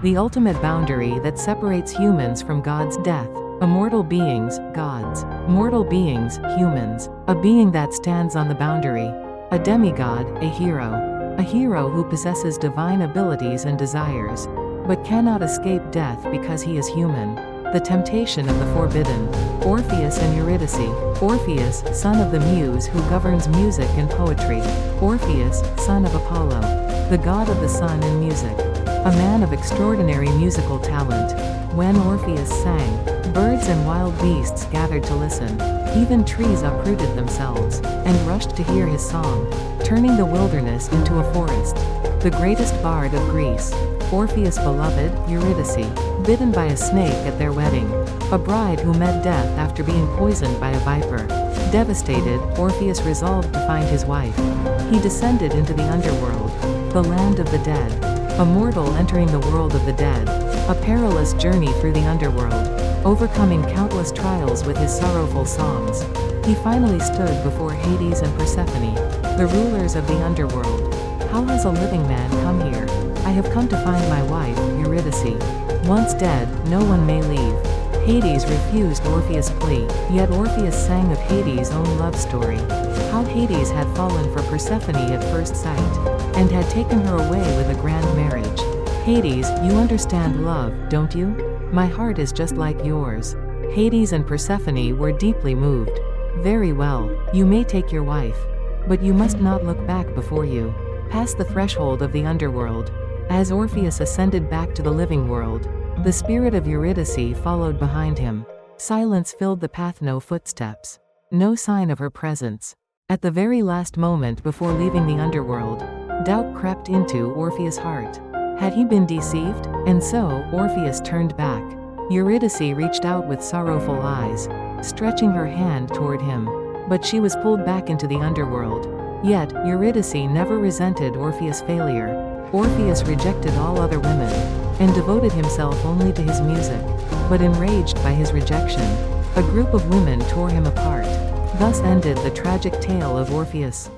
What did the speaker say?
the ultimate boundary that separates humans from God's death. Immortal beings, gods. Mortal beings, humans. A being that stands on the boundary. A demigod, a hero. A hero who possesses divine abilities and desires, but cannot escape death because he is human. The temptation of the forbidden. Orpheus and Eurydice. Orpheus, son of the muse who governs music and poetry. Orpheus, son of Apollo, the god of the sun and music. A man of extraordinary musical talent. When Orpheus sang, birds and wild beasts gathered to listen. Even trees uprooted themselves, and rushed to hear his song, turning the wilderness into a forest. The greatest bard of Greece. Orpheus' beloved, Eurydice, bitten by a snake at their wedding. A bride who met death after being poisoned by a viper. Devastated, Orpheus resolved to find his wife. He descended into the underworld, the land of the dead. A mortal entering the world of the dead. A perilous journey through the underworld, overcoming countless trials with his sorrowful songs. He finally stood before Hades and Persephone, the rulers of the underworld. How has a living man come here? I have come to find my wife, Eurydice. Once dead, no one may leave. Hades refused Orpheus' plea, yet Orpheus sang of Hades' own love story. How Hades had fallen for Persephone at first sight, and had taken her away with a grand marriage. Hades, you understand love, don't you? My heart is just like yours. Hades and Persephone were deeply moved. Very well, you may take your wife, but you must not look back before you pass the threshold of the underworld. As Orpheus ascended back to the living world, the spirit of Eurydice followed behind him. Silence filled the path, no footsteps, no sign of her presence. At the very last moment before leaving the underworld, doubt crept into Orpheus' heart. Had he been deceived? And so, Orpheus turned back. Eurydice reached out with sorrowful eyes, stretching her hand toward him. But she was pulled back into the underworld. Yet, Eurydice never resented Orpheus' failure. Orpheus rejected all other women, and devoted himself only to his music. But enraged by his rejection, a group of women tore him apart. Thus ended the tragic tale of Orpheus.